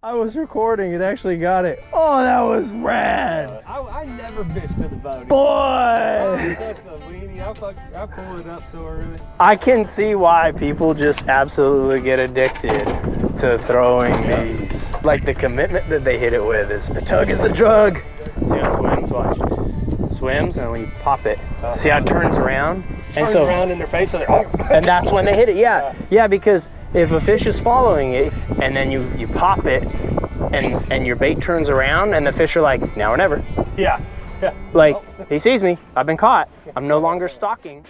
I was recording. It actually got it. Oh, that was rad. I never fished to the boat. Boy. I'm such a weenie. I pulled it up so early. I can see why people just absolutely get addicted to throwing these. Like the commitment that they hit it with is the tug is the drug. See how it swims? Watch. It swims and when you pop it, see how it turns around? And Turns around in their face so and that's when they hit it. Yeah, because if a fish is following it and then you pop it and your bait turns around and the fish are like, now or never. Yeah. Like, he sees me, I've been caught, I'm no longer stalking.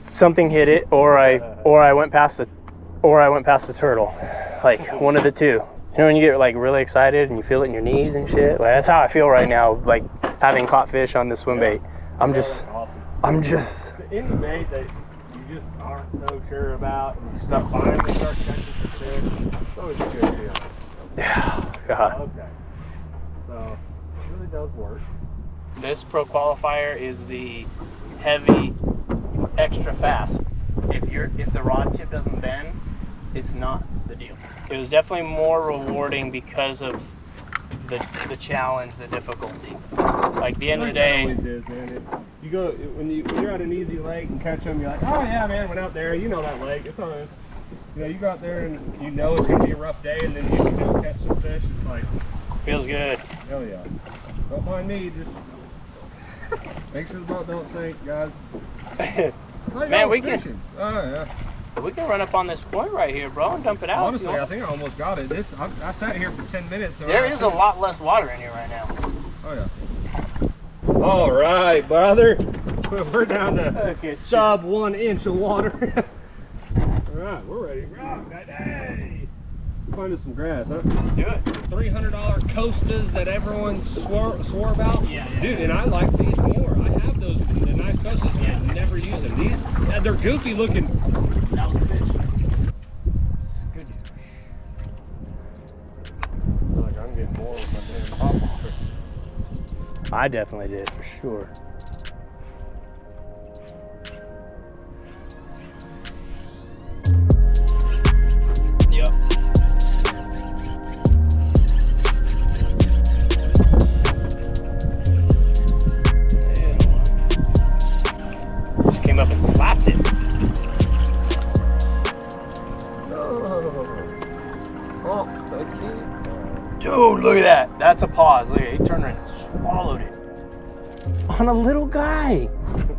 Something hit it, or I went past the turtle, like one of the two. You know when you get like really excited and you feel it in your knees and shit. Like that's how I feel right now, like having caught fish on this swim bait. I'm just. Any bait that you just aren't so sure about, and you finally start catching some fish, it's always a good deal. Yeah, God. Okay. So it really does work. This Pro Qualifier is the heavy, extra fast. If the rod tip doesn't bend, it's not the deal. It was definitely more rewarding because of the challenge, the difficulty. Like the end of the day. It always is, man. You go when you're at an easy lake and catch them, you're like, oh yeah, man, went out there. You know that lake. It's on. You know, you go out there and you know it's gonna be a rough day, and then you can go catch some fish. It's like feels good. Hell yeah. Don't mind me. Just make sure the boat don't sink, guys. Man, we can. Oh yeah. We can run up on this point right here, bro, and dump it out. Honestly, I think I almost got it. I sat here for 10 minutes. So there is a lot less water in here right now. Oh yeah. All right, brother. We're down to sub 1 inch of water. All right, we're ready to rock that day. Find us some grass, huh? Let's do it. $300 Costas that everyone swore about. Yeah. Dude, and I like these more. I have those, the nice Costas, and I never use them. These, they're goofy looking. That was a bitch. Skadoosh. I feel like I'm getting more with my damn pop water. I definitely did, for sure. Dude, look at that. That's a pause. Look at it. He turned around and swallowed it. On a little guy.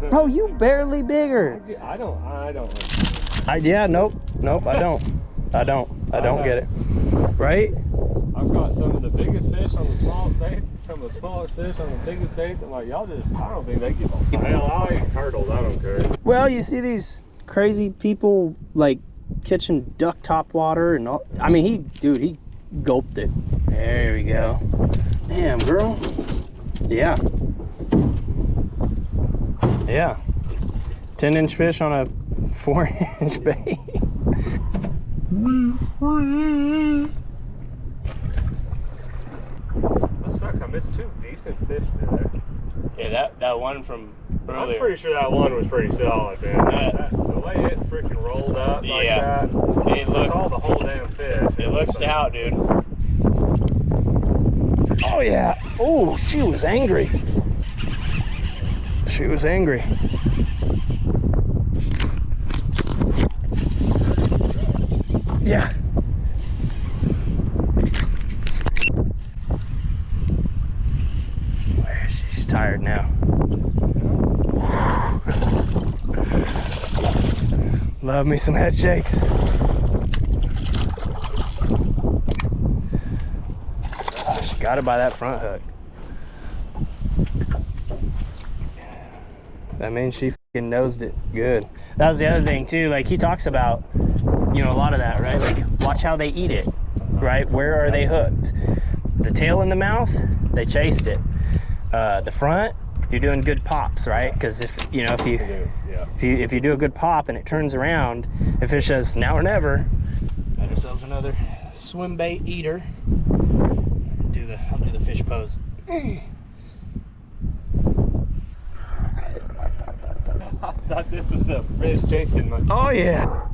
Bro, you barely bigger. I don't. Yeah, nope, I don't. I don't get it. Right? I've got some of the biggest fish on the smallest baits, some of the smallest fish on the biggest baits. I'm like, y'all just, I don't think they give a hell. I'll eat turtles, I don't care. Well, you see these crazy people like catching duck top water and all. I mean, he gulped it. There we go. Damn, girl. Yeah. 10-inch fish on a 4-inch bait. That sucks. I missed 2 decent fish today. Yeah, that one from earlier. I'm pretty sure that one was pretty solid, man. The way it freaking rolled up like that. I saw the whole damn fish. It looks stout, dude. Oh yeah. Oh, she was angry. She was angry. Yeah. She's tired now. Love me some head shakes. She got it by that front hook. That means she fucking nosed it good. That was the other thing too. Like he talks about, you know, a lot of that, right? Like watch how they eat it, right? Where are they hooked? the tail in the mouth, they chased it. The front, you're doing good pops, right? Because if you know if you do a good pop and it turns around, the fish says now or never. Got ourselves another swim bait eater. I'll do the fish pose. I thought this was a fish chasing myself. Oh yeah.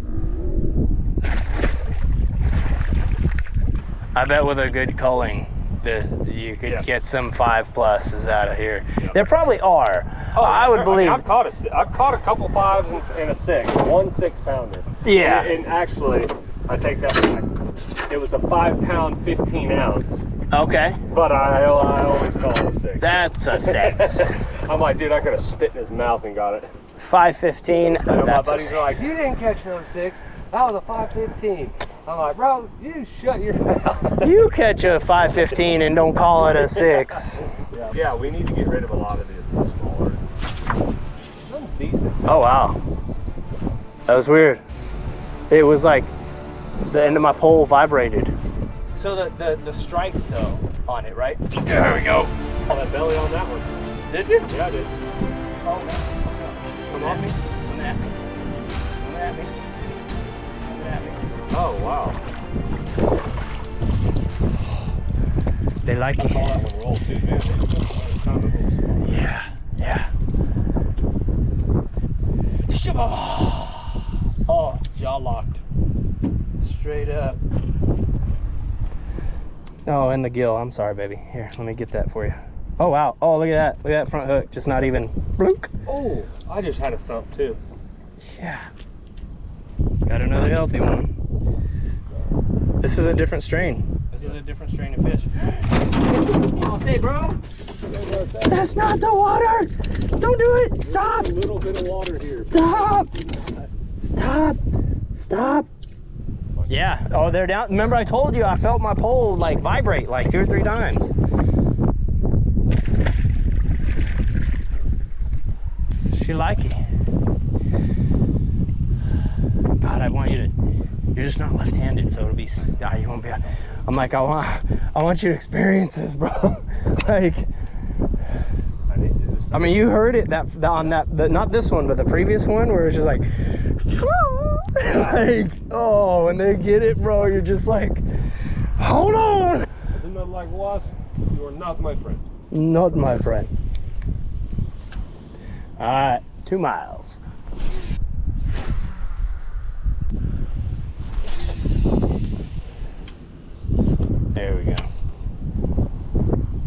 I bet with a good culling, you could get some 5+s out of here. Yep. There probably are. Oh, I would believe. I've caught a couple 5s and a 6, one 6-pounder. Yeah. And actually, I take that back. It was a 5-pound, 15-ounce. Okay. But I always call it a 6. That's a 6. I'm like, dude, I could have spit in his mouth and got it. 5.15. I know my buddies are like, you didn't catch no 6. That was a 5.15. I'm like, bro, you shut your mouth. You catch a 5.15 and don't call it a 6. Yeah, we need to get rid of a lot of the smaller. Some decent. Oh wow. That was weird. It was like the end of my pole vibrated. So the strikes though on it, right? There we go. Oh, that belly on that one. Did you? Yeah, I did. Oh no. Swim at me? Swim at me. Swim at me. Swim at me. Oh wow. They like I it. saw that one roll too, man. Yeah, yeah. Oh, jaw locked. Straight up. Oh, and the gill. I'm sorry, baby. Here, let me get that for you. Oh, wow. Oh, look at that. Look at that front hook. Just not even bloop. Oh, I just had a thump too. Yeah. Got another healthy one. This is a different strain. This is a different strain of fish. I'll say, bro. That's not the water. Don't do it. Stop. A little bit of water here. Stop. Stop. Stop. Yeah. Oh, they're down. Remember I told you I felt my pole like vibrate like 2 or 3 times. She like it. God, I want you to. You're just not left-handed, so it'll be. You won't be. I'm like, I want you to experience this, bro. Like. I mean, you heard it not this one, but the previous one, where it's just like, like, oh, when they get it, bro, you're just like, hold on. Isn't that like was? You are not my friend. Not my friend. All right, 2 miles. There we go.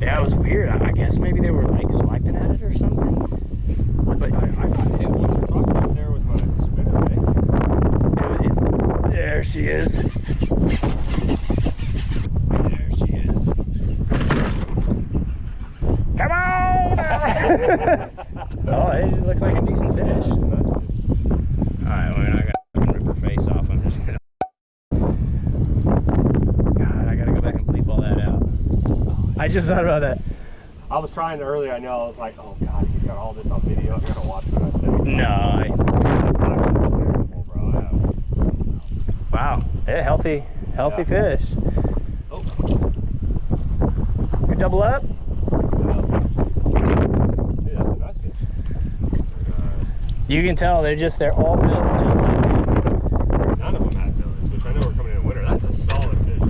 Yeah, it was weird. I guess maybe they were like swiping at it or something. But I got hit once or twice right there with my spinner. There she is. There she is. Come on! Oh, it looks like a decent fish. Alright, we're not gonna rip her face off. I'm just gonna. God, I gotta go back and bleep all that out. I just thought about that. I was trying earlier, I know, I was like, oh god, he's got all this on video. I'm gonna watch what I say. No. That's terrible, bro. Wow. Yeah, healthy fish. Oh. You double up? Dude, that's a nice fish. You can tell they're all built just like this. None of them had fillers, which I know we're coming in winter. That's a solid fish.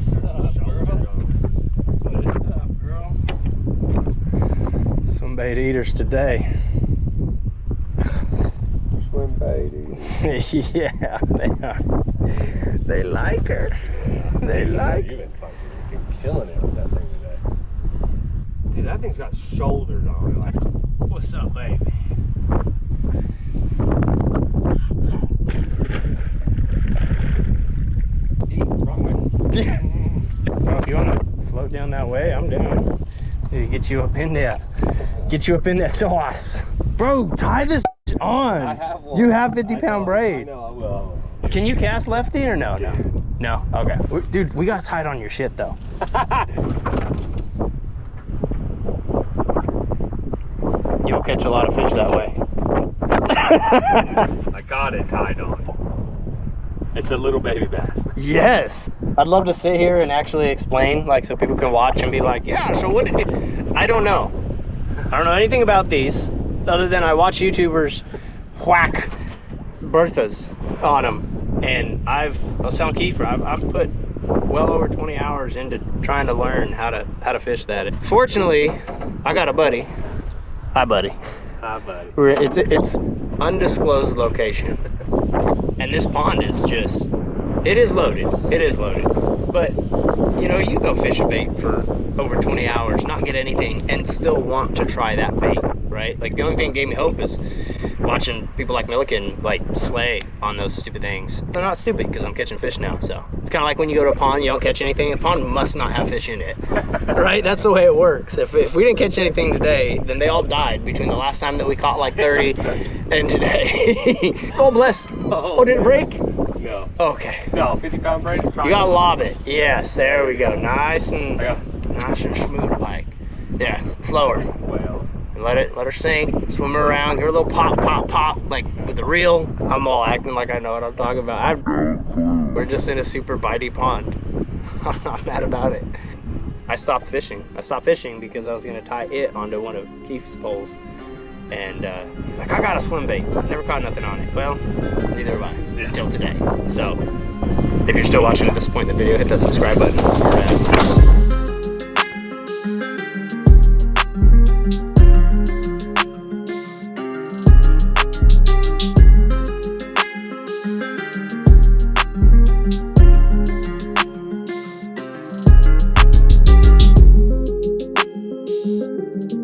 What's up, girl? Swim bait eaters today. Swim bait eaters. Yeah, they are. They like her. They like her. You've been fucking killing it with that thing today. Dude, that thing's got shoulders on it. Like, what's up, baby? wrong way. Well, if you want to float down that way, I'm down. Get you up in there. Get you up in that sauce. Bro, tie this on. I have one. You have 50-pound braid. I know, I will. Can you cast lefty or no? No. Okay. Dude, we got to tie it on your shit, though. You'll catch a lot of fish that way. I got it tied on. It's a little baby bass. Yes. I'd love to sit here and actually explain, like, so people can watch and be like, yeah, so what did you... I don't know. I don't know anything about these, other than I watch YouTubers whack Berthas on them. And I was telling Keifer, I've put well over 20 hours into trying to learn how to fish that. Fortunately, I got a buddy. Hi, buddy. Hi, buddy. It's undisclosed location, and this pond is just, it is loaded. It is loaded. But you know, you go fish a bait for over 20 hours, not get anything, and still want to try that bait, right? Like, the only thing that gave me hope is watching people like Milliken like slay on those stupid things. They're not stupid because I'm catching fish now. So it's kind of like when you go to a pond, you don't catch anything. The pond must not have fish in it, right? That's the way it works. If we didn't catch anything today, then they all died between the last time that we caught like 30 and today. Oh, bless. Oh, did it break? No. Okay. No, 50-pound braid. You gotta lob it. Yes, there we go. Nice and smooth, like. Yeah, slower. Well. And let her sink, swim her around, give her a little pop, pop, pop, like with the reel. I'm all acting like I know what I'm talking about. We're just in a super bitey pond. I'm not mad about it. I stopped fishing. I stopped fishing because I was gonna tie it onto one of Keith's poles. And he's like, I got a swim bait. Never caught nothing on it. Well, neither have I, until today. So, if you're still watching at this point in the video, hit that subscribe button. We're